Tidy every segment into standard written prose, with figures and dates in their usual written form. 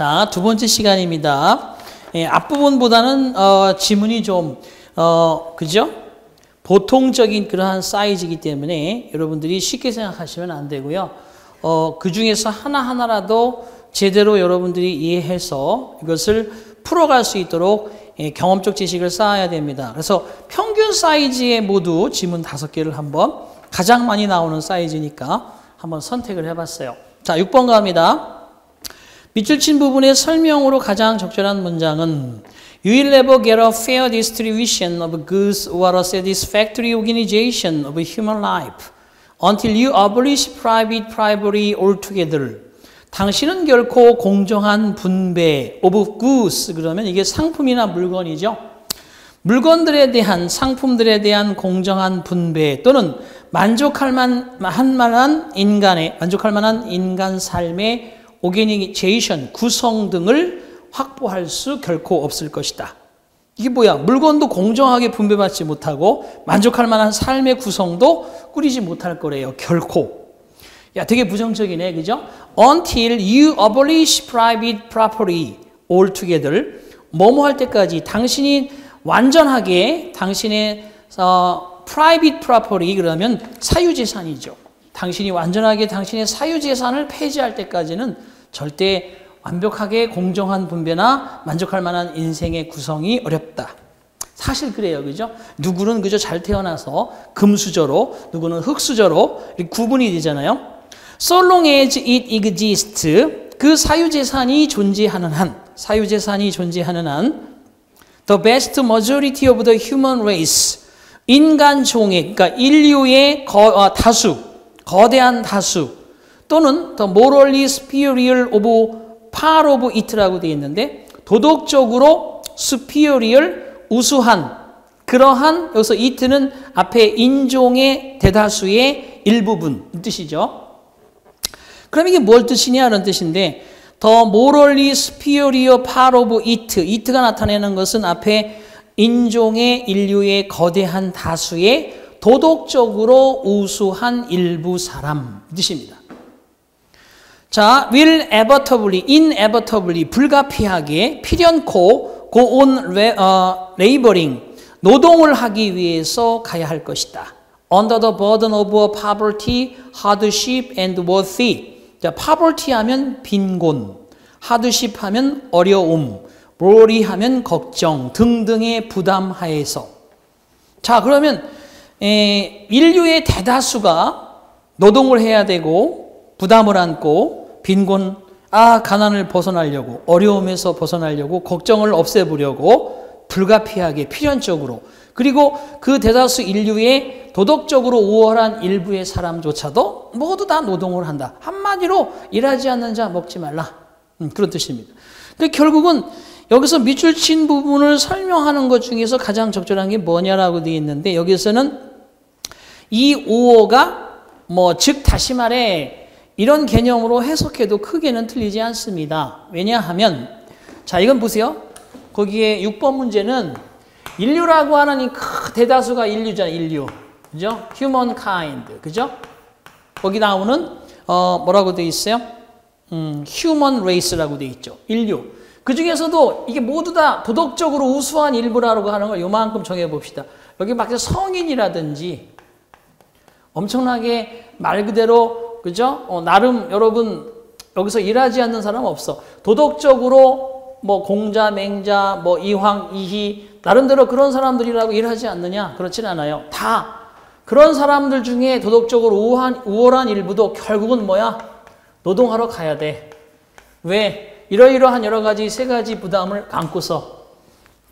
자, 두 번째 시간입니다. 앞부분보다는 지문이 좀 그죠? 보통적인 그러한 사이즈이기 때문에 여러분들이 쉽게 생각하시면 안 되고요. 그 중에서 하나하나라도 제대로 여러분들이 이해해서 이것을 풀어갈 수 있도록 경험적 지식을 쌓아야 됩니다. 그래서 평균 사이즈의 모두 지문 5개를 한번 가장 많이 나오는 사이즈니까 한번 선택을 해봤어요. 자, 6번 갑니다. 밑줄 친 부분의 설명으로 가장 적절한 문장은 You will never get a fair distribution of goods or a satisfactory organization of human life until you abolish private property altogether. 당신은 결코 공정한 분배 of goods, 그러면 이게 상품이나 물건이죠. 물건들에 대한, 상품들에 대한 공정한 분배 또는 만족할 만한 인간 삶의 오게니제이션, 구성 등을 확보할 수 결코 없을 것이다. 이게 뭐야? 물건도 공정하게 분배받지 못하고 만족할 만한 삶의 구성도 꾸리지 못할 거래요. 결코. 야, 되게 부정적이네. 그죠? Until you abolish private property altogether. 뭐뭐 할 때까지 당신이 완전하게 당신의 private property 그러면 사유재산이죠. 당신이 완전하게 당신의 사유재산을 폐지할 때까지는 절대 완벽하게 공정한 분배나 만족할 만한 인생의 구성이 어렵다. 사실 그래요. 그죠? 누구는 그저 잘 태어나서 금수저로, 누구는 흙수저로 이렇게 구분이 되잖아요. So long as it exists, 그 사유재산이 존재하는 한, the vast majority of the human race, 인간 종의, 그러니까 인류의 다수, 거대한 다수, 또는 the morally superior of part of it라고 되어 있는데 도덕적으로 superior, 우수한 그러한 여기서 it는 앞에 인종의 대다수의 일부분 이 뜻이죠. 그럼 이게 뭘 뜻이냐는 뜻인데 the morally superior part of it가 나타내는 것은 앞에 인종의 인류의 거대한 다수의 도덕적으로 우수한 일부 사람 이 뜻입니다. 자, will inevitably, 불가피하게, 필연코, go on laboring, 노동을 하기 위해서 가야 할 것이다. Under the burden of poverty, hardship, and worthy. 자, poverty 하면 빈곤, hardship 하면 어려움, worry 하면 걱정 등등의 부담 하에서. 자, 그러면 인류의 대다수가 노동을 해야 되고 부담을 안고 빈곤, 가난을 벗어나려고, 어려움에서 벗어나려고, 걱정을 없애보려고 불가피하게 필연적으로 그리고 그 대다수 인류의 도덕적으로 우월한 일부의 사람조차도 모두 다 노동을 한다. 한마디로 일하지 않는 자 먹지 말라. 그런 뜻입니다. 근데 결국은 여기서 밑줄 친 부분을 설명하는 것 중에서 가장 적절한 게 뭐냐라고 되어 있는데 여기서는 이 우호가 즉 다시 말해 이런 개념으로 해석해도 크게는 틀리지 않습니다. 왜냐하면 자 이건 보세요. 거기에 6번 문제는 인류라고 하는 이 대다수가 인류잖아요. 인류. 그죠? humankind. 그죠? 거기 나오는 뭐라고 되어 있어요? human race라고 되어 있죠. 인류. 그 중에서도 이게 모두 다 도덕적으로 우수한 일부라고 하는 걸 요만큼 정해봅시다. 여기 막 성인이라든지 엄청나게 말 그대로 그죠? 나름 여러분 여기서 일하지 않는 사람 없어. 도덕적으로 공자, 맹자, 이황, 이희 나름대로 그런 사람들이라고 일하지 않느냐? 그렇진 않아요. 다 그런 사람들 중에 도덕적으로 우월한 일부도 결국은 뭐야? 노동하러 가야 돼. 왜? 이러이러한 여러 가지 세 가지 부담을 안고서.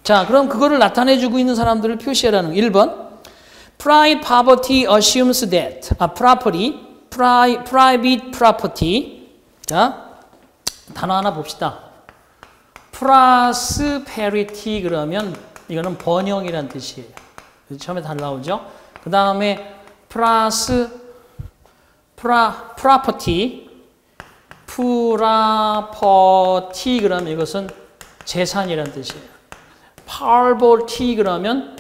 자, 그럼 그거를 나타내주고 있는 사람들을 표시하라는 1번. Private poverty assumes that private property. 자, 단어 하나 봅시다. prosperity 그러면 이거는 번영이란 뜻이에요. 처음에 다 나오죠. 그 다음에 property 그러면 이것은 재산이란 뜻이에요. poverty 그러면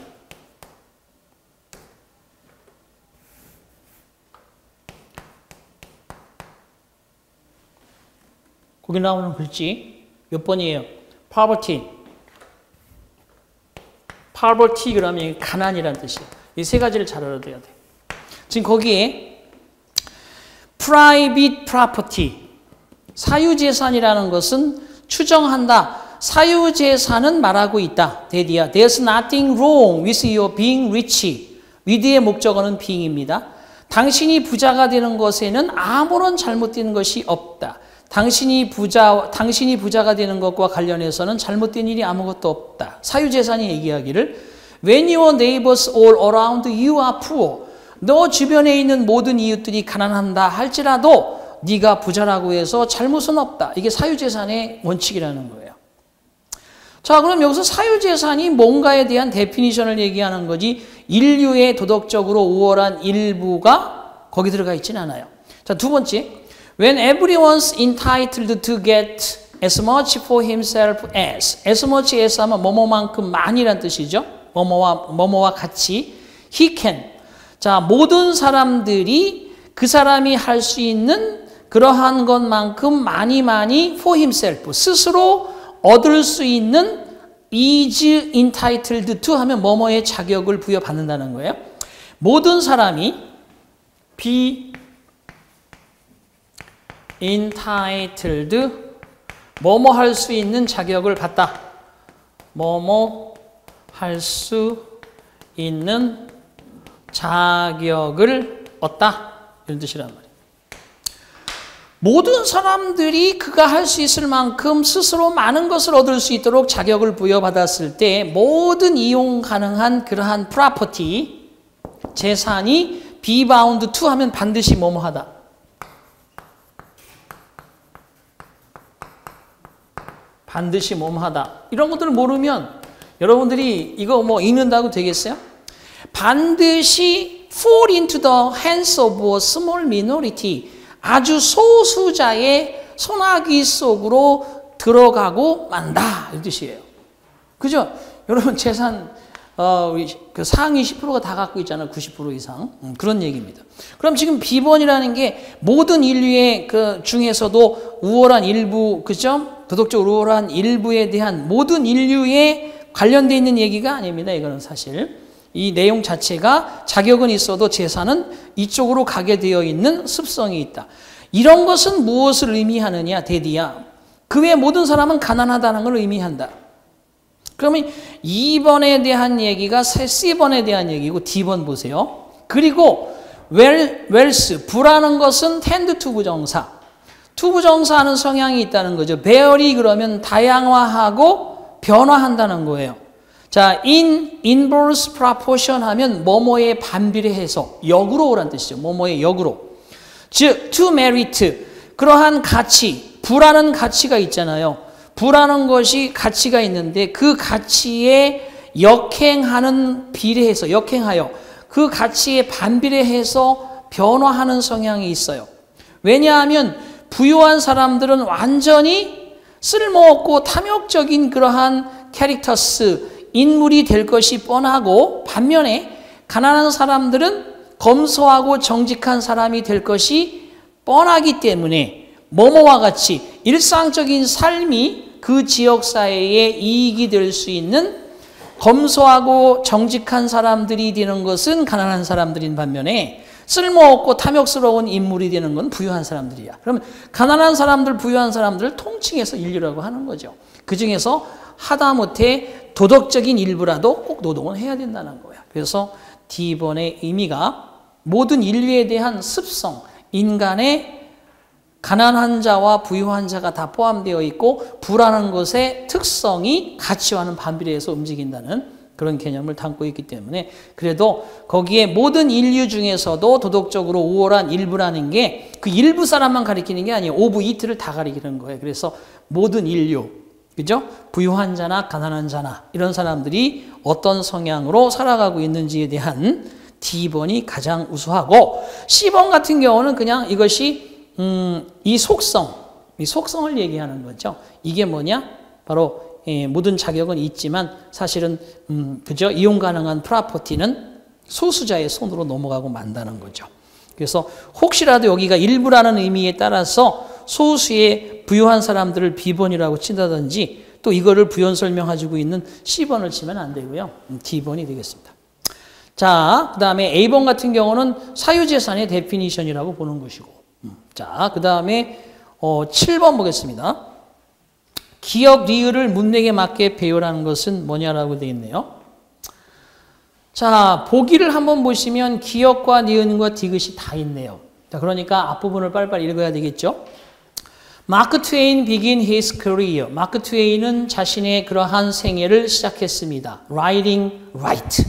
거기 나오는 글씨 몇 번이에요? poverty. poverty 그러면 가난이라는 뜻이에요. 이 세 가지를 잘 알아둬야 돼요. 지금 거기에 private property, 사유재산이라는 것은 추정한다. 사유재산은 말하고 있다. 대디야. There's nothing wrong with your being rich. with의 목적어는 being입니다. 당신이 부자가 되는 것에는 아무런 잘못된 것이 없다. 당신이 부자가 되는 것과 관련해서는 잘못된 일이 아무것도 없다. 사유재산이 얘기하기를 When your neighbors all around you are poor. 너 주변에 있는 모든 이웃들이 가난한다 할지라도 네가 부자라고 해서 잘못은 없다. 이게 사유재산의 원칙이라는 거예요. 자, 그럼 여기서 사유재산이 뭔가에 대한 데피니션을 얘기하는 거지 인류의 도덕적으로 우월한 일부가 거기 들어가 있지는 않아요. 자, 두 번째. When everyone's entitled to get as much for himself as much as 하면 뭐뭐만큼 많이란 뜻이죠. 뭐뭐와 같이 he can. 자, 모든 사람들이 그 사람이 할 수 있는 그러한 것만큼 많이 for himself 스스로 얻을 수 있는 is entitled to 하면 뭐뭐의 자격을 부여받는다는 거예요. 모든 사람이 be entitled 뭐뭐 할 수 있는 자격을 받다. 뭐뭐 할 수 있는 자격을 얻다. 이런 뜻이란 말이에요. 모든 사람들이 그가 할 수 있을 만큼 스스로 많은 것을 얻을 수 있도록 자격을 부여받았을 때 모든 이용 가능한 그러한 프로퍼티, 재산이 be bound to 하면 반드시 뭐뭐 하다. 반드시 뭐뭐 하다. 이런 것들을 모르면 여러분들이 이거 뭐 읽는다고 되겠어요? 반드시 fall into the hands of a small minority. 아주 소수자의 손아귀 속으로 들어가고 만다. 이 뜻이에요. 그죠? 여러분 재산 그 상위 10%가 다 갖고 있잖아요. 90% 이상. 그런 얘기입니다. 그럼 지금 비번이라는 게 모든 인류의 그 중에서도 우월한 일부, 그죠? 도덕적으로 우월한 일부에 대한 모든 인류에 관련되어 있는 얘기가 아닙니다. 이거는 사실. 이 내용 자체가 자격은 있어도 재산은 이쪽으로 가게 되어 있는 습성이 있다. 이런 것은 무엇을 의미하느냐, 대디야. 그 외 모든 사람은 가난하다는 걸 의미한다. 그러면 2번에 대한 얘기가 C번에 대한 얘기고 D번 보세요. 그리고 웰스, 부라는 것은 tend to 부정사. to 부정사하는 성향이 있다는 거죠. bear이 그러면 다양화하고 변화한다는 거예요. 자, in inverse proportion 하면 뭐뭐에 반비례해서 역으로란 뜻이죠. 뭐뭐의 역으로. 즉, to merit, 그러한 가치, 부라는 가치가 있잖아요. 부라는 것이 가치가 있는데 그 가치에 역행하는 비례해서, 역행하여 그 가치에 반비례해서 변화하는 성향이 있어요. 왜냐하면 부유한 사람들은 완전히 쓸모없고 탐욕적인 그러한 캐릭터스, 인물이 될 것이 뻔하고 반면에 가난한 사람들은 검소하고 정직한 사람이 될 것이 뻔하기 때문에 뭐뭐와 같이 일상적인 삶이 그 지역사회에 이익이 될 수 있는 검소하고 정직한 사람들이 되는 것은 가난한 사람들인 반면에 쓸모없고 탐욕스러운 인물이 되는 건 부유한 사람들이야. 그러면 가난한 사람들, 부유한 사람들을 통칭해서 인류라고 하는 거죠. 그중에서 하다못해 도덕적인 일부라도 꼭 노동을 해야 된다는 거야. 그래서 D번의 의미가 모든 인류에 대한 습성, 인간의 가난한 자와 부유한 자가 다 포함되어 있고 부라는 것의 특성이 가치와는 반비례해서 움직인다는 그런 개념을 담고 있기 때문에 그래도 거기에 모든 인류 중에서도 도덕적으로 우월한 일부라는 게 그 일부 사람만 가리키는 게 아니에요. 오브 이트를 다 가리키는 거예요. 그래서 모든 인류, 그죠? 부유한 자나 가난한 자나 이런 사람들이 어떤 성향으로 살아가고 있는지에 대한 D번이 가장 우수하고 C번 같은 경우는 그냥 이것이 이 속성을 얘기하는 거죠. 이게 뭐냐? 바로 모든 자격은 있지만 사실은 그죠? 이용 가능한 프로퍼티는 소수자의 손으로 넘어가고 만다는 거죠. 그래서 혹시라도 여기가 일부라는 의미에 따라서 소수의 부유한 사람들을 B번이라고 친다든지 또 이거를 부연 설명해주고 있는 C번을 치면 안 되고요. D번이 되겠습니다. 자, 그 다음에 A번 같은 경우는 사유재산의 데피니션이라고 보는 것이고. 자, 그 다음에 7번 보겠습니다. 기역, 리을을 문맥에 맞게 배열하는 것은 뭐냐라고 되어 있네요. 자, 보기를 한번 보시면 기역과 니은과 디귿이 다 있네요. 자, 그러니까 앞부분을 빨리빨리 읽어야 되겠죠. 마크 트웨인 begin his career. 마크 트웨인은 자신의 그러한 생애를 시작했습니다. Writing right.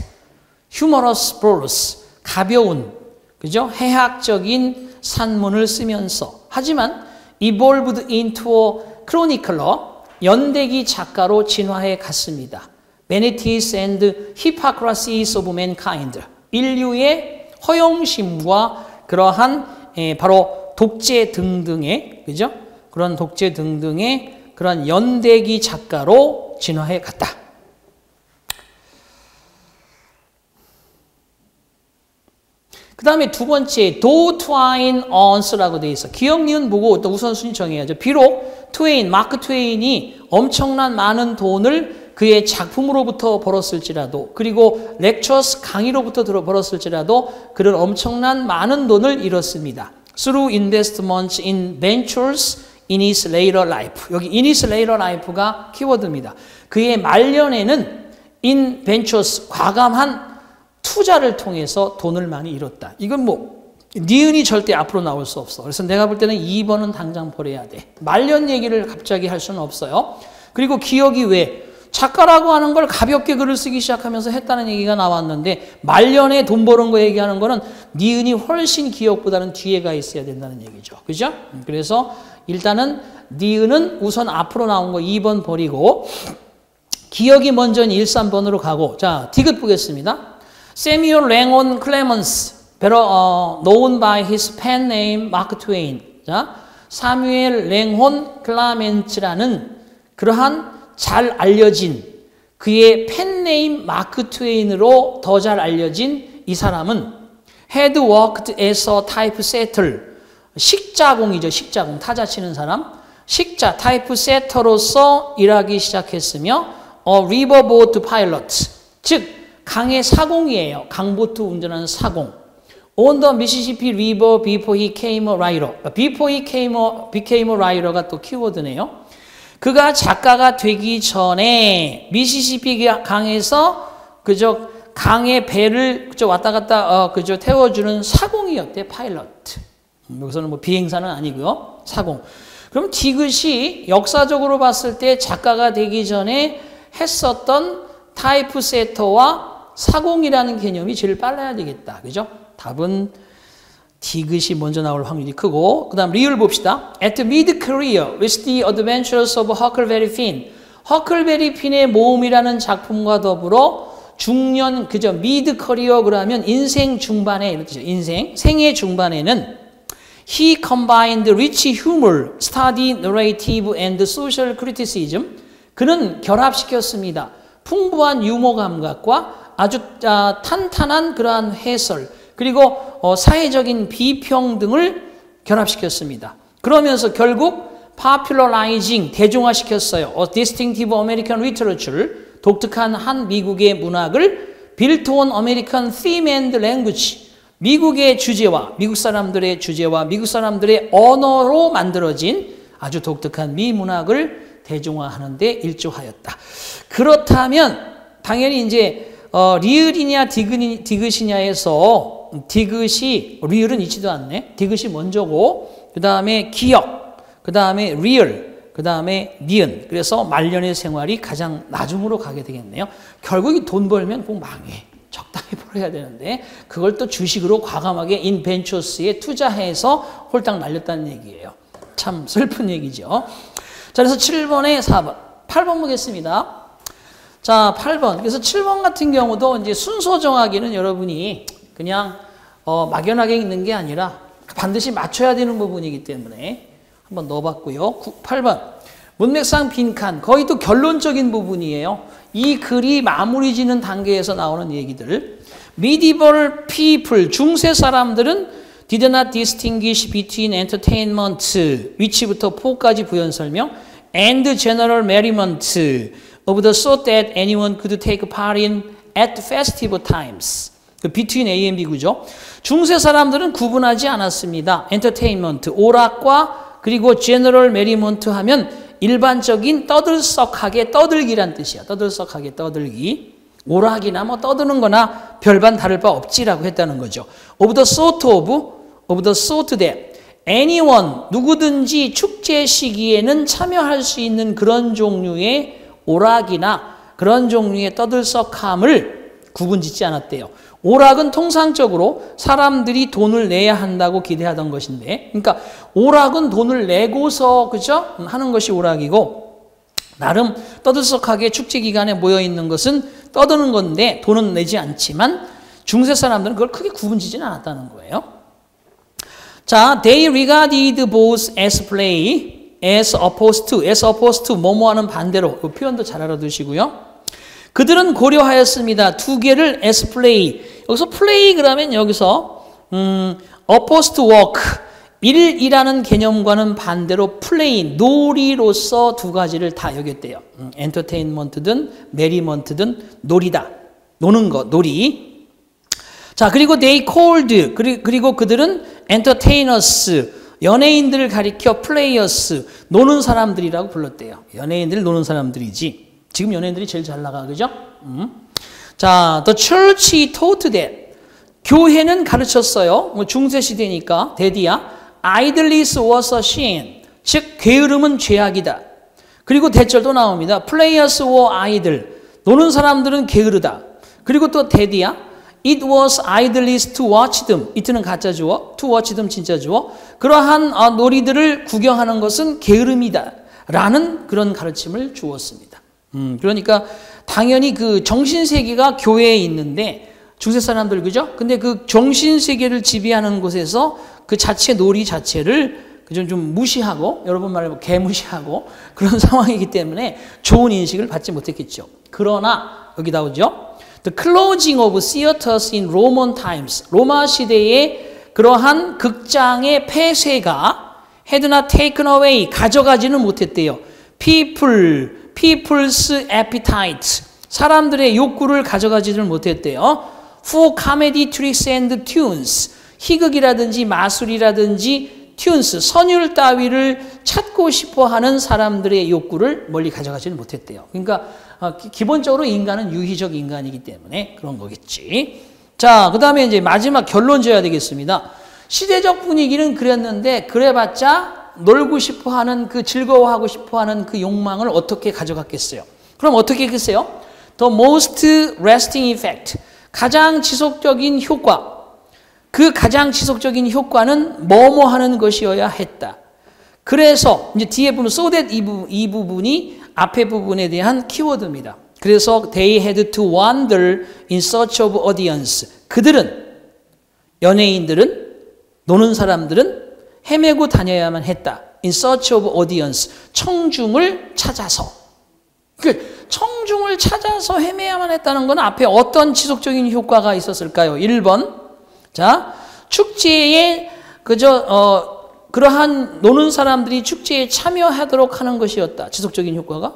humorous prose. 가벼운, 그죠? 해학적인 산문을 쓰면서. 하지만 evolved into a chronicler. 연대기 작가로 진화해 갔습니다. Vanities and hypocrisies of mankind. 인류의 허영심과 그러한 바로 독재 등등의, 그죠? 그런 독재 등등의 그런 연대기 작가로 진화해 갔다. 그 다음에 두 번째, do twine ons라고 되어 있어. 기억, 니은 보고 또 우선순위 정해야죠. 비록 마크 트웨인이 엄청난 많은 돈을 그의 작품으로부터 벌었을지라도, 그리고 렉처스 강의로부터 벌었을지라도 그는 엄청난 많은 돈을 잃었습니다. Through investments in ventures in his later life. 여기 in his later life가 키워드입니다. 그의 말년에는 in ventures, 과감한 투자를 통해서 돈을 많이 잃었다. 이건 뭐 니은이 절대 앞으로 나올 수 없어. 그래서 내가 볼 때는 2번은 당장 버려야 돼. 말년 얘기를 갑자기 할 수는 없어요. 그리고 기억이 왜? 작가라고 하는 걸 가볍게 글을 쓰기 시작하면서 했다는 얘기가 나왔는데 말년에 돈 버는 거 얘기하는 거는 니은이 훨씬 기억보다는 뒤에 가 있어야 된다는 얘기죠. 그죠? 그래서 일단은 니은은 우선 앞으로 나온 거 2번 버리고 기억이 먼저는 1, 3번으로 가고 자, 디귿 보겠습니다. Samuel Langhorne Clemens, better known by his pen name Mark Twain. 자, 사뮤엘 랭혼 클라멘츠라는 그러한 잘 알려진 그의 펜네임 마크 트웨인으로 더 잘 알려진 이 사람은 had worked as a typesetter. 식자공이죠. 식자공. 타자 치는 사람. 식자, 타이프세터로서 일하기 시작했으며 a riverboat pilot. 즉 강의 사공이에요. 강보트 운전하는 사공. On the Mississippi River before he came a writer. Before he became a writer가 또 키워드네요. 그가 작가가 되기 전에 미시시피 강에서 그저 강의 배를 그저 왔다 갔다 그저 태워주는 사공이었대. 파일럿. 여기서는 뭐 비행사는 아니고요. 사공. 그럼 디귿이 역사적으로 봤을 때 작가가 되기 전에 했었던 타이프세터와 사공이라는 개념이 제일 빨라야 되겠다. 그죠? 답은 디귿이 먼저 나올 확률이 크고 그 다음 리을 봅시다. At mid-career with the adventures of Huckleberry Finn. 허클베리 핀의 모험이라는 작품과 더불어 중년, 그저 mid-career 그러면 인생 중반에 이런 뜻이죠. 인생, 생애 중반에는 he combined rich humor, study narrative and social criticism. 그는 결합시켰습니다. 풍부한 유머 감각과 아주 탄탄한 그러한 해설 그리고 사회적인 비평등을 결합시켰습니다. 그러면서 결국 popularizing, 대중화시켰어요. A distinctive American literature, 독특한 한 미국의 문학을 built on American theme and language, 미국의 주제와 미국 사람들의 주제와 미국 사람들의 언어로 만들어진 아주 독특한 미문학을 대중화하는 데 일조하였다. 그렇다면 당연히 이제 리을이냐 디귿이냐에서 디귿이 리을은 있지도 않네. 디귿이 먼저고 그 다음에 기역, 그 다음에 리을, 그 다음에 니은. 그래서 말년의 생활이 가장 나중으로 가게 되겠네요. 결국 돈 벌면 꼭 망해. 적당히 벌어야 되는데 그걸 또 주식으로 과감하게 인벤처스에 투자해서 홀딱 날렸다는 얘기예요. 참 슬픈 얘기죠. 자, 그래서 7번에 4번. 8번 보겠습니다. 자, 8번. 그래서 7번 같은 경우도 이제 순서 정하기는 여러분이 그냥 막연하게 있는 게 아니라 반드시 맞춰야 되는 부분이기 때문에 한번 넣어봤고요. 8번. 문맥상 빈칸. 거의 또 결론적인 부분이에요. 이 글이 마무리 짓는 단계에서 나오는 얘기들. Medieval people, 중세 사람들은 did not distinguish between entertainment, which부터 포까지 부연 설명, and general merriment of the sort that anyone could take part in at festive times. 그 between A and B 구죠. 중세 사람들은 구분하지 않았습니다. entertainment, 오락과 그리고 general merriment 하면 일반적인 떠들썩하게 떠들기란 뜻이야. 떠들썩하게 떠들기. 오락이나 뭐 떠드는 거나 별반 다를 바 없지라고 했다는 거죠. of the sort that anyone, 누구든지 축제 시기에는 참여할 수 있는 그런 종류의 오락이나 그런 종류의 떠들썩함을 구분짓지 않았대요. 오락은 통상적으로 사람들이 돈을 내야 한다고 기대하던 것인데, 그러니까 오락은 돈을 내고서 그죠? 하는 것이 오락이고, 나름 떠들썩하게 축제 기간에 모여 있는 것은 떠드는 건데 돈은 내지 않지만 중세 사람들은 그걸 크게 구분짓지는 않았다는 거예요. 자, they regarded both as play, as opposed to 뭐뭐하는 반대로. 그 표현도 잘 알아두시고요. 그들은 고려하였습니다. 두 개를 as play. 여기서 play 그러면 여기서 opposed to work, 일이라는 개념과는 반대로 play, 놀이로서 두 가지를 다 여겼대요. entertainment든 merriment든 놀이다. 노는 거, 놀이. 자, 그리고 they called, 그리고 그들은 entertainers, 연예인들을 가리켜 players, 노는 사람들이라고 불렀대요. 연예인들 노는 사람들이지. 지금 연예인들이 제일 잘 나가, 그죠? 자, the church taught that. 교회는 가르쳤어요. 뭐 중세 시대니까 대디야. idleness was a sin. 즉 게으름은 죄악이다. 그리고 대절도 나옵니다. players were idle. 노는 사람들은 게으르다. 그리고 또 대디야. it was idleness to watch them. it는 가짜 주어, to watch them 진짜 주어. 그러한 놀이들을 구경하는 것은 게으름이다. 라는 그런 가르침을 주었습니다. 그러니까 당연히 그 정신세계가 교회에 있는데 중세 사람들 그죠? 근데 그 정신세계를 지배하는 곳에서 그 자체 놀이 자체를 좀 무시하고 여러분 말로 개무시하고 그런 상황이기 때문에 좋은 인식을 받지 못했겠죠. 그러나 여기 나오죠. The closing of theaters in Roman times. 로마 시대에 그러한 극장의 폐쇄가 had not taken away. 가져가지는 못했대요. people's appetite. 사람들의 욕구를 가져가지를 못했대요. For comedy tricks and tunes. 희극이라든지 마술이라든지 tunes, 선율 따위를 찾고 싶어하는 사람들의 욕구를 멀리 가져가지는 못했대요. 그러니까 기본적으로 인간은 유희적 인간이기 때문에 그런 거겠지. 자, 그 다음에 이제 마지막 결론 지어야 되겠습니다. 시대적 분위기는 그랬는데 그래봤자 놀고 싶어하는 그 즐거워하고 싶어하는 그 욕망을 어떻게 가져갔겠어요? 그럼 어떻게 했겠어요? The most lasting effect. 가장 지속적인 효과. 그 가장 지속적인 효과는 뭐뭐 하는 것이어야 했다. 그래서 이제 뒤에 부분 so that 이 부분이 앞에 부분에 대한 키워드입니다. 그래서 they had to wander in search of audience. 그들은 연예인들은 노는 사람들은 헤매고 다녀야만 했다. In search of audience. 청중을 찾아서. 청중을 찾아서 헤매야만 했다는 건 앞에 어떤 효과가 있었을까요? 1번. 자, 축제에 그러한 노는 사람들이 축제에 참여하도록 하는 것이었다. 지속적인 효과가.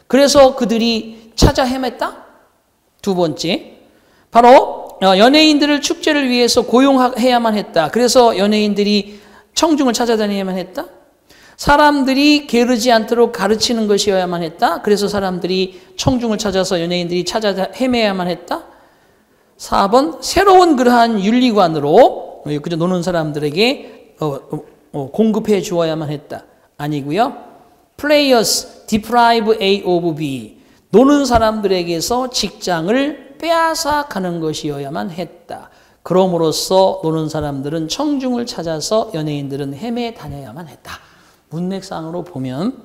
그래서 그들이 찾아 헤맸다. 2번째. 바로 연예인들을 축제를 위해서 고용해야만 했다. 그래서 연예인들이 청중을 찾아다녀야만 했다. 사람들이 게으르지 않도록 가르치는 것이어야만 했다. 그래서 사람들이 청중을 찾아서 연예인들이 찾아 헤매야만 했다. 4번 새로운 그러한 윤리관으로 그저 노는 사람들에게 공급해 주어야만 했다. 아니고요. Players deprive A of B. 노는 사람들에게서 직장을 빼앗아 가는 것이어야만 했다. 그럼으로써 노는 사람들은 청중을 찾아서 연예인들은 헤매 다녀야만 했다. 문맥상으로 보면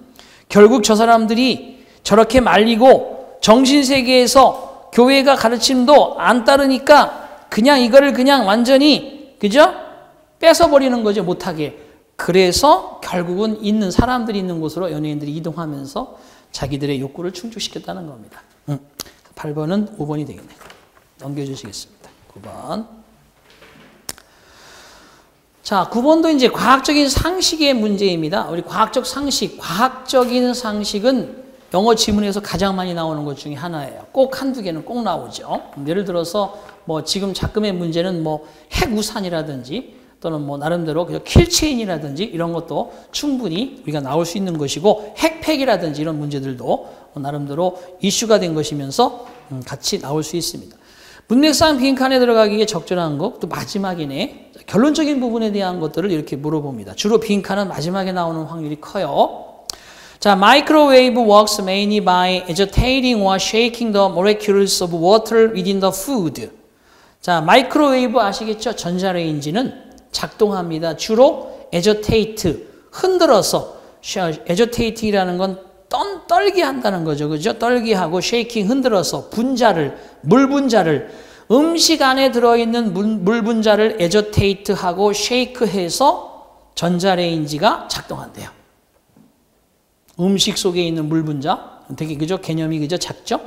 결국 저 사람들이 저렇게 말리고 정신세계에서 교회가 가르침도 안 따르니까 그냥 이거를 그냥 완전히 그죠? 뺏어버리는 거죠. 못하게. 그래서 결국은 있는 사람들이 있는 곳으로 연예인들이 이동하면서 자기들의 욕구를 충족시켰다는 겁니다. 8번은 5번이 되겠네요. 넘겨주시겠습니다. 9번. 자, 9번도 이제 과학적인 상식의 문제입니다. 우리 과학적 상식, 과학적인 상식은 영어 지문에서 가장 많이 나오는 것 중에 하나예요. 꼭 한두 개는 꼭 나오죠. 예를 들어서 뭐 지금 작금의 문제는 뭐 핵우산이라든지 또는 뭐 나름대로 킬체인이라든지 이런 것도 충분히 우리가 나올 수 있는 것이고 핵팩이라든지 이런 문제들도 나름대로 이슈가 된 것이면서 같이 나올 수 있습니다. 문맥상 빈칸에 들어가기에 적절한 것, 또 마지막이네. 결론적인 부분에 대한 것들을 이렇게 물어봅니다. 주로 빈칸은 마지막에 나오는 확률이 커요. 자, microwave works mainly by agitating or shaking the molecules of water within the food. 자, 마이크로웨이브 아시겠죠? 전자레인지는 작동합니다. 주로 agitate, 흔들어서, agitating이라는 건 떨게 한다는 거죠. 그죠? 떨게 하고 shaking, 흔들어서 분자를, 물 분자를, 음식 안에 들어있는 물 분자를 agitate하고 shake해서 전자레인지가 작동한대요. 음식 속에 있는 물 분자, 되게 그죠? 개념이 그죠? 작죠?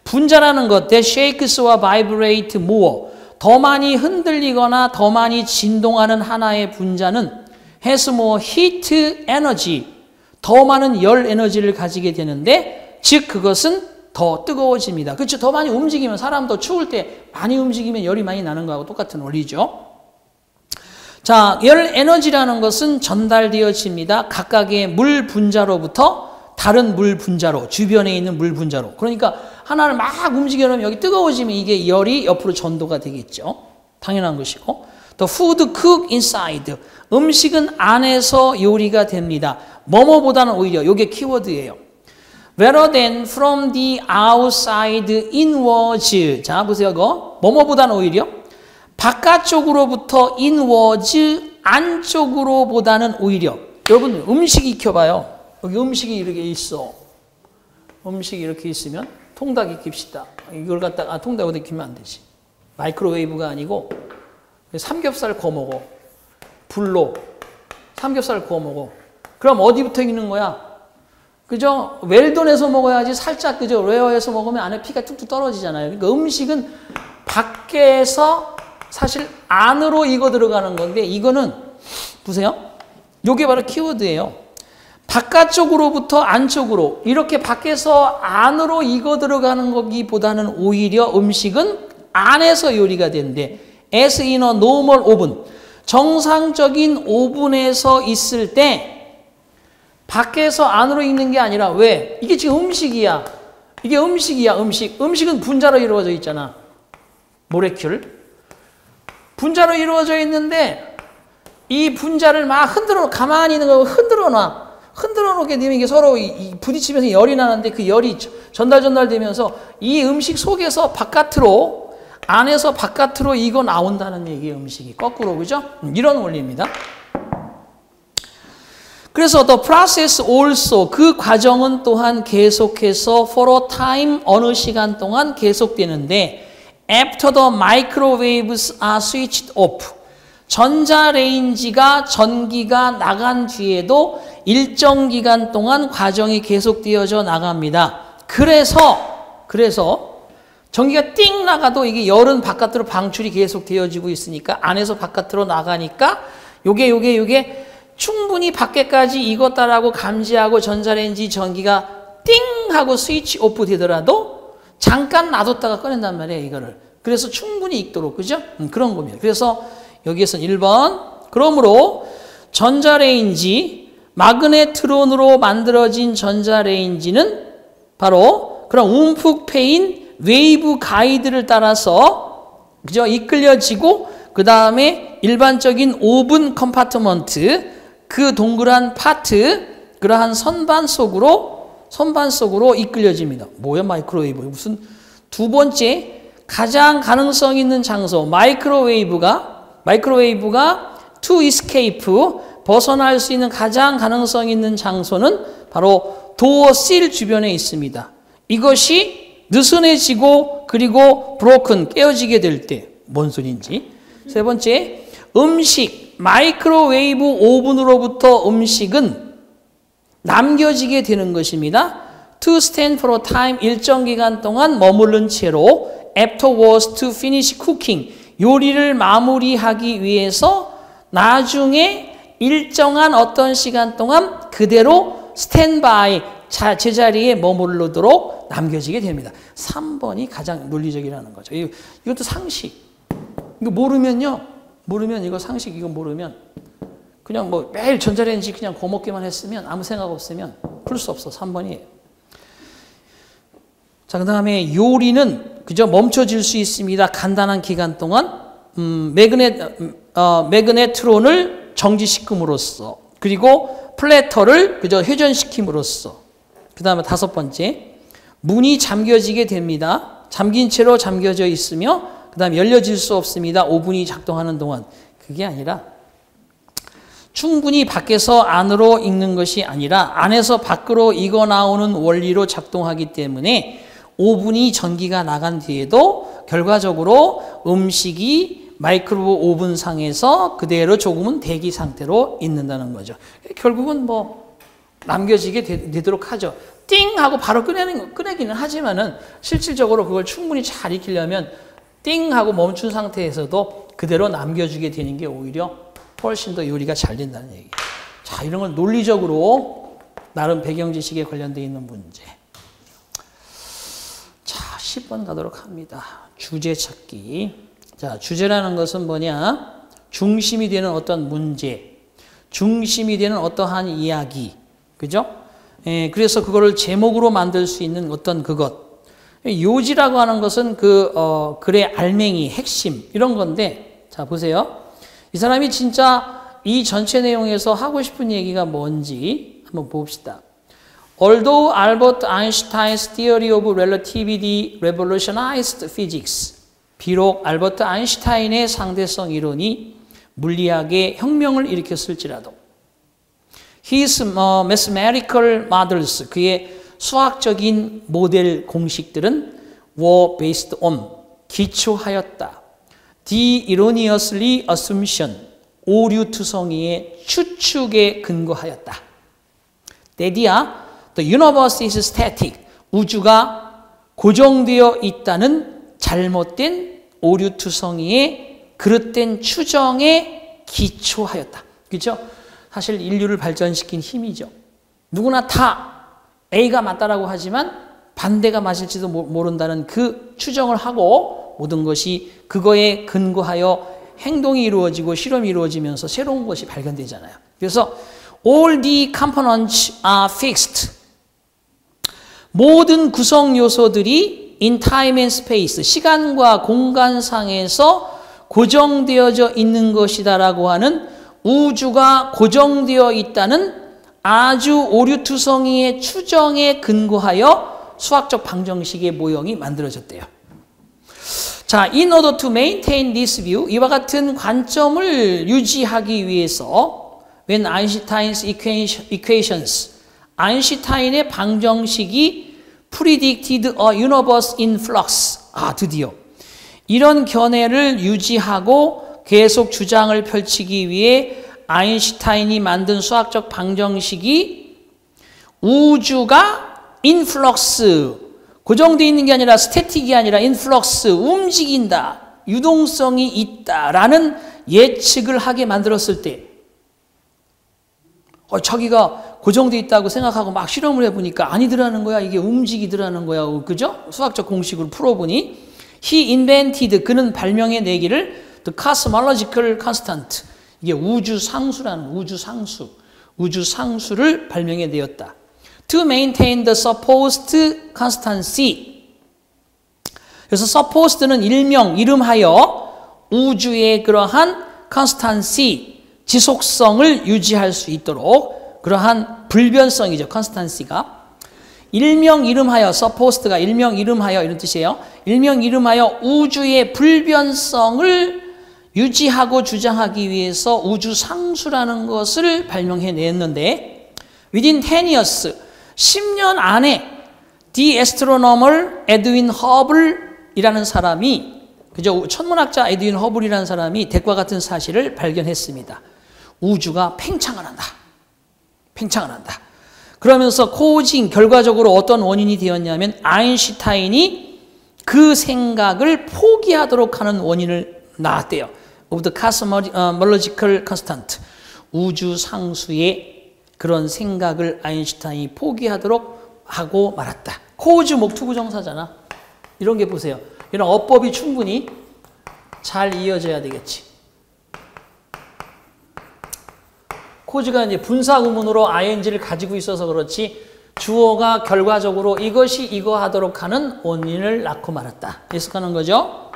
분자라는 것, that shakes or vibrate more. 더 많이 흔들리거나 더 많이 진동하는 하나의 분자는 has more heat energy. 더 많은 열 에너지를 가지게 되는데, 즉 그것은 더 뜨거워집니다. 그렇죠? 더 많이 움직이면, 사람 더 추울 때 많이 움직이면 열이 많이 나는 거하고 똑같은 원리죠. 자, 열 에너지라는 것은 전달되어집니다. 각각의 물 분자로부터 다른 물 분자로, 주변에 있는 물 분자로. 그러니까 하나를 막 움직여 놓으면 여기 뜨거워지면 이게 열이 옆으로 전도가 되겠죠. 당연한 것이고. The food cook inside. 음식은 안에서 요리가 됩니다. 뭐뭐보다는 오히려, 이게 키워드예요. Rather than from the outside inwards. 자, 보세요. 이거. 뭐뭐보다는 오히려. 바깥쪽으로부터 inwards, 안쪽으로보다는 오히려. 여러분, 음식 익혀봐요. 여기 음식이 이렇게 있어. 음식이 이렇게 있으면 통닭 익힙시다. 이걸 갖다가, 통닭 어디 익히면 안 되지. 마이크로웨이브가 아니고 삼겹살 구워 먹어. 불로 삼겹살 구워 먹어. 그럼 어디부터 익는 거야? 그죠? 웰던해서 먹어야지 살짝 그죠? 레어해서 먹으면 안에 피가 뚝뚝 떨어지잖아요. 그러니까 음식은 밖에서 사실 안으로 익어 들어가는 건데, 이거는 보세요. 이게 바로 키워드예요. 바깥쪽으로부터 안쪽으로, 이렇게 밖에서 안으로 익어 들어가는 거기보다는 오히려 음식은 안에서 요리가 된대. As in a normal oven. 정상적인 오븐에서 있을 때 밖에서 안으로 익는 게 아니라, 왜? 이게 지금 음식이야. 이게 음식이야, 음식. 음식은 분자로 이루어져 있잖아. 모레큘. 분자로 이루어져 있는데 이 분자를 막 흔들어, 가만히 있는 거 흔들어 놔. 흔들어 놓게 되면 이게 서로 부딪히면서 열이 나는데 그 열이 전달되면서 이 음식 속에서 바깥으로, 안에서 바깥으로 익어 나온다는 얘기예요, 음식이. 거꾸로, 그죠? 이런 원리입니다. 그래서 the process also, 그 과정은 또한 계속해서 for a time, 어느 시간 동안 계속되는데, after the microwaves are switched off, 전자레인지가 전기가 나간 뒤에도 일정 기간 동안 과정이 계속되어져 나갑니다. 그래서 전기가 띵 나가도 이게 열은 바깥으로 방출이 계속 되어지고 있으니까, 안에서 바깥으로 나가니까 요게 충분히 밖에까지 익었다라고 감지하고 전자레인지 전기가 띵 하고 스위치 오프 되더라도 잠깐 놔뒀다가 꺼낸단 말이에요, 이거를. 그래서 충분히 익도록, 그죠? 그런 겁니다. 그래서 여기에서는 1번. 그러므로 전자레인지, 마그네트론으로 만들어진 전자레인지는 바로 그런 움푹 패인 웨이브 가이드를 따라서, 그죠? 이끌려지고, 그 다음에 일반적인 오븐 컴파트먼트, 그 동그란 파트, 그러한 선반 속으로 이끌려집니다. 뭐야, 마이크로웨이브? 무슨 두 번째 가장 가능성 있는 장소, 마이크로웨이브가 to escape, 벗어날 수 있는 가장 가능성 있는 장소는 바로 도어 실 주변에 있습니다. 이것이 느슨해지고 그리고 broken, 깨어지게 될 때, 뭔 소리인지. 세 번째, 음식, 마이크로웨이브 오븐으로부터 음식은 남겨지게 되는 것입니다. To stand for a time, 일정 기간 동안 머무른 채로 afterwards to finish cooking, 요리를 마무리하기 위해서 나중에 일정한 어떤 시간 동안 그대로 스탠바이 제자리에 머무르도록 남겨지게 됩니다. 3번이 가장 논리적이라는 거죠. 이것도 상식. 이거 모르면 이거 상식 이거 모르면 그냥 뭐 매일 전자레인지 그냥 고먹기만 했으면 아무 생각 없으면 풀 수 없어. 3번이에요. 자, 그 다음에 요리는 그저 멈춰질 수 있습니다. 간단한 기간 동안 매그네트론을 정지시킴으로써 그리고 플래터를 그저 회전시킴으로써 그 다음에 5번째 문이 잠겨지게 됩니다. 잠긴 채로 잠겨져 있으며 그 다음에 열려질 수 없습니다. 오븐이 작동하는 동안. 그게 아니라 충분히 밖에서 안으로 익는 것이 아니라 안에서 밖으로 익어 나오는 원리로 작동하기 때문에 오븐이 전기가 나간 뒤에도 결과적으로 음식이 마이크로웨이브 오븐 상에서 그대로 조금은 대기 상태로 있는다는 거죠. 결국은 뭐 남겨지게 되도록 하죠. 띵 하고 바로 꺼내기는 하지만은 실질적으로 그걸 충분히 잘 익히려면 띵 하고 멈춘 상태에서도 그대로 남겨주게 되는 게 오히려 훨씬 더 요리가 잘 된다는 얘기예요. 자, 이런 걸 논리적으로 나름 배경 지식에 관련되어 있는 문제. 자, 10번 가도록 합니다. 주제 찾기. 자, 주제라는 것은 뭐냐? 중심이 되는 어떤 문제, 중심이 되는 어떠한 이야기, 그죠? 그래서 그거를 제목으로 만들 수 있는 어떤 그것. 요지라고 하는 것은 글의 알맹이, 핵심, 이런 건데, 자, 보세요. 이 사람이 진짜 이 전체 내용에서 하고 싶은 얘기가 뭔지 한번 봅시다. Although Albert Einstein's theory of relativity revolutionized physics. 비록 알버트 아인슈타인의 상대성 이론이 물리학에 혁명을 일으켰을지라도 His mathematical models, 그의 수학적인 모델 공식들은 were based on, 기초하였다. The erroneously assumption, 오류투성이의 추측에 근거하였다. 때디야, the universe is static, 우주가 고정되어 있다는 잘못된 오류투성이의 그릇된 추정에 기초하였다. 그렇죠? 사실 인류를 발전시킨 힘이죠. 누구나 다 A가 맞다라고 하지만 반대가 맞을지도 모른다는 그 추정을 하고 모든 것이 그거에 근거하여 행동이 이루어지고 실험이 이루어지면서 새로운 것이 발견되잖아요. 그래서 all the components are fixed. 모든 구성 요소들이 in time and space, 시간과 공간상에서 고정되어져 있는 것이다라고 하는 우주가 고정되어 있다는 아주 오류투성이의 추정에 근거하여 수학적 방정식의 모형이 만들어졌대요. 자, in order to maintain this view, 이와 같은 관점을 유지하기 위해서 when Einstein's equations, 아인슈타인의 방정식이 predicted a universe in flux. 드디어 이런 견해를 유지하고 계속 주장을 펼치기 위해 아인슈타인이 만든 수학적 방정식이 우주가 in flux, 고정되어 있는 게 아니라 스태틱이 아니라 in flux, 움직인다, 유동성이 있다라는 예측을 하게 만들었을 때 자기가 고정되어 있다고 생각하고 막 실험을 해보니까 아니더라는 거야. 이게 움직이더라는 거야. 그죠? 수학적 공식으로 풀어보니 He invented, 그는 발명해내기를 the cosmological constant, 이게 우주상수라는 우주상수를 발명해내었다. To maintain the supposed constancy. 그래서 supposed는 이름하여 우주의 그러한 constancy, 지속성을 유지할 수 있도록 그러한 불변성이죠. constancy가. 이름하여, supposed가 이름하여 이런 뜻이에요. 이름하여 우주의 불변성을 유지하고 주장하기 위해서 우주상수라는 것을 발명해냈는데 within 10 years, 10년 안에 the astronomer 에드윈 허블이라는 사람이, 그죠? 천문학자 에드윈 허블이라는 사람이 대과 같은 사실을 발견했습니다. 우주가 팽창을 한다. 그러면서 결과적으로 어떤 원인이 되었냐면 아인슈타인이 그 생각을 포기하도록 하는 원인을 낳았대요. of the cosmological constant. 우주 상수의 그런 생각을 아인슈타인이 포기하도록 하고 말았다. cause 목투부정사잖아. 이런 게 보세요. 이런 어법이 충분히 잘 이어져야 되겠지. cause가 이제 분사 구문으로 ing를 가지고 있어서 그렇지 주어가 결과적으로 이것이 이거 하도록 하는 원인을 낳고 말았다. 해석하는 거죠.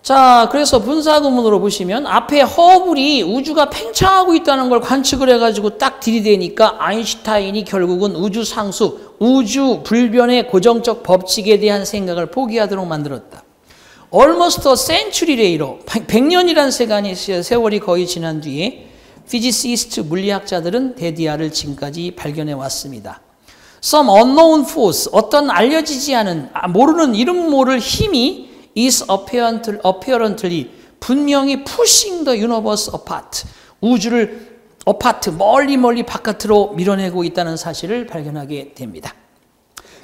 자, 그래서 분사 구문으로 보시면 앞에 허블이 우주가 팽창하고 있다는 걸 관측을 해가지고 딱 들이대니까 아인슈타인이 결국은 우주 상수, 우주 불변의 고정적 법칙에 대한 생각을 포기하도록 만들었다. Almost a century later, 100년이란 세월이 거의 지난 뒤에 피지시스트 물리학자들은 데디아를 지금까지 발견해 왔습니다. Some unknown force, 어떤 알려지지 않은, 모르는 이름 모를 힘이 is apparently 분명히 pushing the universe apart, 우주를 apart, 멀리 바깥으로 밀어내고 있다는 사실을 발견하게 됩니다.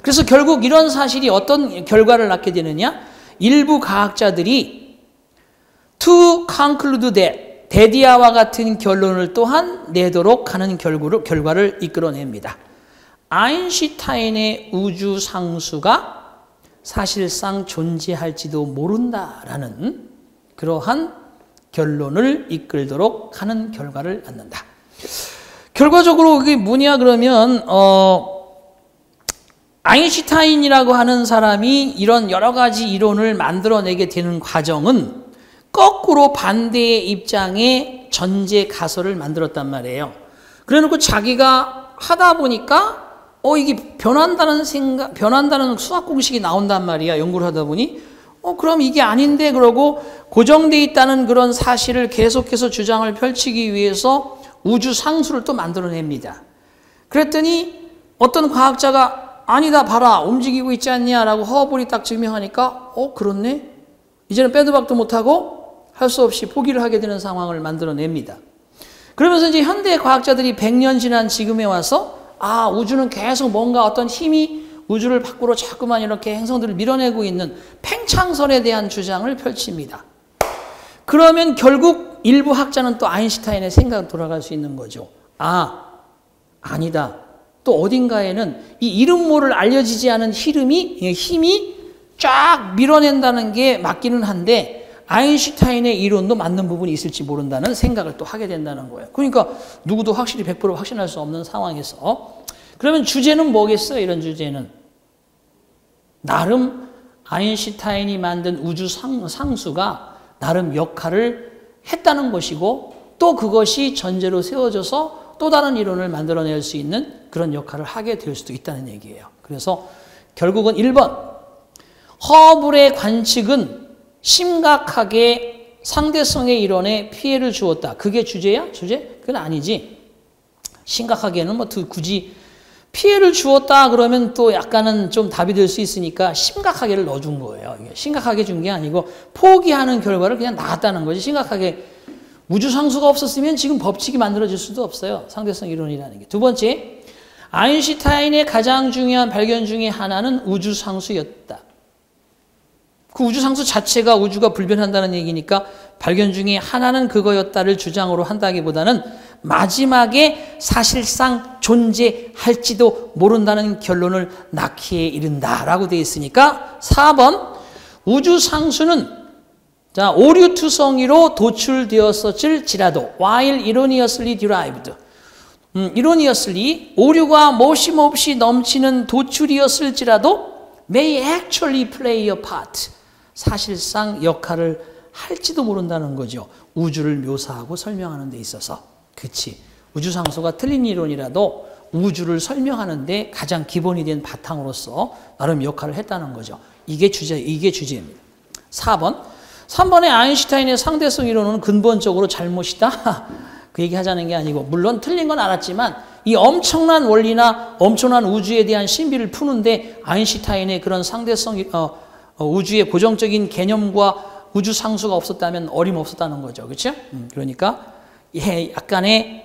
그래서 결국 이런 사실이 어떤 결과를 낳게 되느냐? 일부 과학자들이 to conclude that 데디아와 같은 결론을 또한 내도록 하는 결과를 이끌어냅니다. 아인슈타인의 우주 상수가 사실상 존재할지도 모른다라는 그러한 결론을 이끌도록 하는 결과를 낳는다. 결과적으로 그게 뭐냐 그러면 아인슈타인이라고 하는 사람이 이런 여러 가지 이론을 만들어내게 되는 과정은 거꾸로 반대의 입장의 전제 가설을 만들었단 말이에요. 그래놓고 자기가 하다 보니까 이게 변한다는 수학 공식이 나온단 말이야. 연구를 하다 보니 그럼 이게 아닌데 그러고 고정돼 있다는 그런 사실을 계속해서 주장을 펼치기 위해서 우주 상수를 또 만들어냅니다. 그랬더니 어떤 과학자가 아니다 봐라 움직이고 있지 않냐라고 허블이 딱 증명하니까 그렇네. 이제는 빼도 박도 못하고 할 수 없이 포기를 하게 되는 상황을 만들어냅니다. 그러면서 이제 현대 과학자들이 100년 지난 지금에 와서 우주는 계속 뭔가 어떤 힘이 우주를 밖으로 자꾸만 이렇게 행성들을 밀어내고 있는 팽창설에 대한 주장을 펼칩니다. 그러면 결국 일부 학자는 또 아인슈타인의 생각으로 돌아갈 수 있는 거죠. 아니다. 또 어딘가에는 이 이름 모를 알려지지 않은 힘이 쫙 밀어낸다는 게 맞기는 한데 아인슈타인의 이론도 맞는 부분이 있을지 모른다는 생각을 또 하게 된다는 거예요. 그러니까 누구도 확실히 100% 확신할 수 없는 상황에서 그러면 주제는 뭐겠어요? 이런 주제는 나름 아인슈타인이 만든 우주 상수가 나름 역할을 했다는 것이고 또 그것이 전제로 세워져서 또 다른 이론을 만들어낼 수 있는 그런 역할을 하게 될 수도 있다는 얘기예요. 그래서 결국은 1번 허블의 관측은 심각하게 상대성의 이론에 피해를 주었다. 그게 주제야? 주제? 그건 아니지. 심각하게는 굳이 피해를 주었다 그러면 또 약간은 좀 답이 될 수 있으니까 심각하게를 넣어준 거예요. 심각하게 준 게 아니고 포기하는 결과를 그냥 나왔다는 거지. 심각하게 우주 상수가 없었으면 지금 법칙이 만들어질 수도 없어요. 상대성 이론이라는 게. 두 번째, 아인슈타인의 가장 중요한 발견 중에 하나는 우주 상수였다. 그 우주 상수 자체가 우주가 불변한다는 얘기니까 발견 중에 하나는 그거였다를 주장으로 한다기보다는 마지막에 사실상 존재할지도 모른다는 결론을 낳기에 이른다라고 되어 있으니까 4번 우주 상수는 오류투성이로 도출되었을지라도 while erroneously derived erroneously 오류가 모심없이 넘치는 도출이었을지라도 may actually play a part 사실상 역할을 할지도 모른다는 거죠. 우주를 묘사하고 설명하는 데 있어서. 그치. 우주상수가 틀린 이론이라도 우주를 설명하는 데 가장 기본이 된 바탕으로서 나름 역할을 했다는 거죠. 이게 주제입니다. 3번에 아인슈타인의 상대성 이론은 근본적으로 잘못이다. 그 얘기 하자는 게 아니고 물론 틀린 건 알았지만 이 엄청난 원리나 엄청난 우주에 대한 신비를 푸는데 아인슈타인의 그런 상대성 우주의 고정적인 개념과 우주 상수가 없었다면 어림없었다는 거죠. 그렇죠? 그러니까 약간의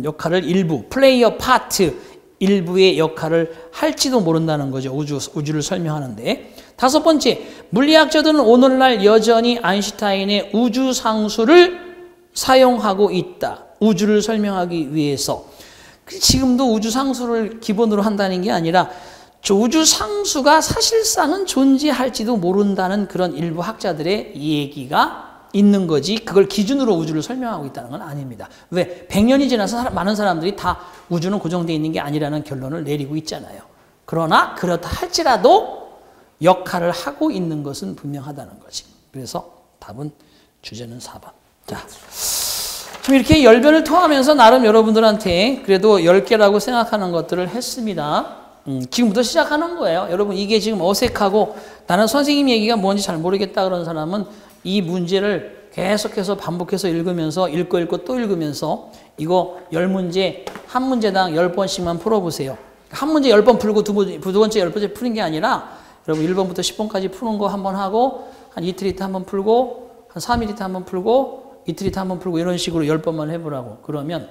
역할을 플레이어 파트 일부의 역할을 할지도 모른다는 거죠. 우주를 설명하는데. 다섯 번째, 물리학자들은 오늘날 여전히 아인슈타인의 우주상수를 사용하고 있다. 우주를 설명하기 위해서. 지금도 우주상수를 기본으로 한다는 게 아니라 우주상수가 사실상은 존재할지도 모른다는 그런 일부 학자들의 얘기가 있는 거지, 그걸 기준으로 우주를 설명하고 있다는 건 아닙니다. 왜? 100년이 지나서 많은 사람들이 다 우주는 고정되어 있는 게 아니라는 결론을 내리고 있잖아요. 그러나 그렇다 할지라도 역할을 하고 있는 것은 분명하다는 거지. 그래서 답은 주제는 4번. 자, 좀 이렇게 열변을 토하면서 나름 여러분들한테 그래도 10개라고 생각하는 것들을 했습니다. 지금부터 시작하는 거예요. 여러분, 이게 지금 어색하고 나는 선생님 얘기가 뭔지 잘 모르겠다 그런 사람은 이 문제를 계속해서 반복해서 읽으면서 읽고 또 읽으면서 이거 10문제, 한 문제당 10번씩만 풀어보세요. 한 문제 10번 풀고 두 번째 10번째 푸는 게 아니라 여러분 1번부터 10번까지 푸는 거 한번 하고 한 이틀 있다 한번 풀고 한 3일 있다 한번 풀고 이틀 있다 한번 풀고 이런 식으로 10번만 해보라고. 그러면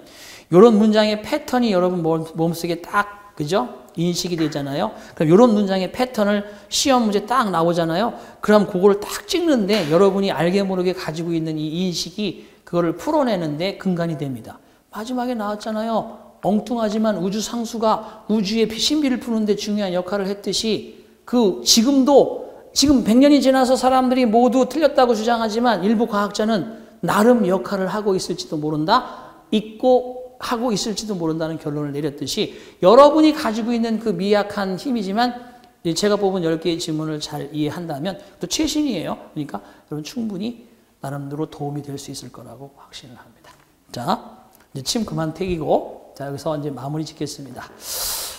이런 문장의 패턴이 여러분 몸속에 딱, 그죠? 인식이 되잖아요. 그럼 이런 문장의 패턴을 시험 문제 딱 나오잖아요. 그럼 그거를 딱 찍는데 여러분이 알게 모르게 가지고 있는 이 인식이 그거를 풀어내는데 근간이 됩니다. 마지막에 나왔잖아요. 엉뚱하지만 우주상수가 우주의 신비를 푸는데 중요한 역할을 했듯이 지금 100년이 지나서 사람들이 모두 틀렸다고 주장하지만 일부 과학자는 나름 역할을 하고 있을지도 모른다. 하고 있을지도 모른다는 결론을 내렸듯이 여러분이 가지고 있는 그 미약한 힘이지만 제가 뽑은 10개의 질문을 잘 이해한다면 또 최신이에요. 그러니까 여러분 충분히 나름대로 도움이 될 수 있을 거라고 확신을 합니다. 자, 이제 침 그만 튀기고 자, 여기서 이제 마무리 짓겠습니다.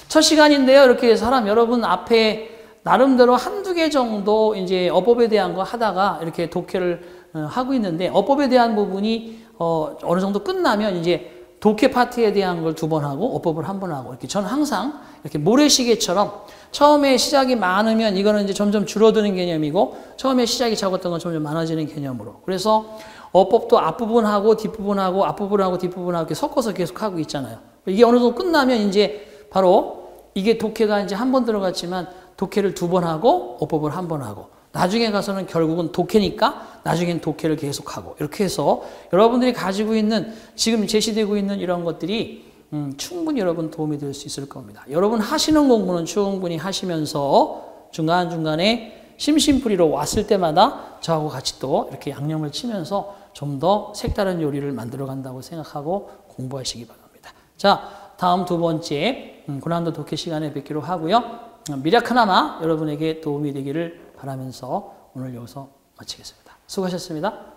첫 시간인데요. 이렇게 여러분 앞에 나름대로 한두 개 정도 이제 어법에 대한 거 하다가 이렇게 독해를 하고 있는데 어법에 대한 부분이 어느 정도 끝나면 이제 독해 파트에 대한 걸 2번 하고 어법을 1번 하고 이렇게 저는 항상 이렇게 모래시계처럼 처음에 시작이 많으면 이거는 이제 점점 줄어드는 개념이고 처음에 시작이 적었던 건 점점 많아지는 개념으로. 그래서 어법도 앞부분하고 뒷부분하고 앞부분하고 뒷부분하고 이렇게 섞어서 계속 하고 있잖아요. 이게 어느 정도 끝나면 이제 바로 이게 독해가 이제 1번 들어갔지만 독해를 2번 하고 어법을 1번 하고 나중에 가서는 결국은 독해니까 나중엔 독해를 계속하고 이렇게 해서 여러분들이 가지고 있는 지금 제시되고 있는 이런 것들이 충분히 여러분 도움이 될 수 있을 겁니다. 여러분 하시는 공부는 충분히 하시면서 중간중간에 심심풀이로 왔을 때마다 저하고 같이 또 이렇게 양념을 치면서 좀 더 색다른 요리를 만들어 간다고 생각하고 공부하시기 바랍니다. 자, 다음 2번째 고난도 독해 시간에 뵙기로 하고요. 미락 하나마 여러분에게 도움이 되기를 바라면서 오늘 여기서 마치겠습니다. 수고하셨습니다.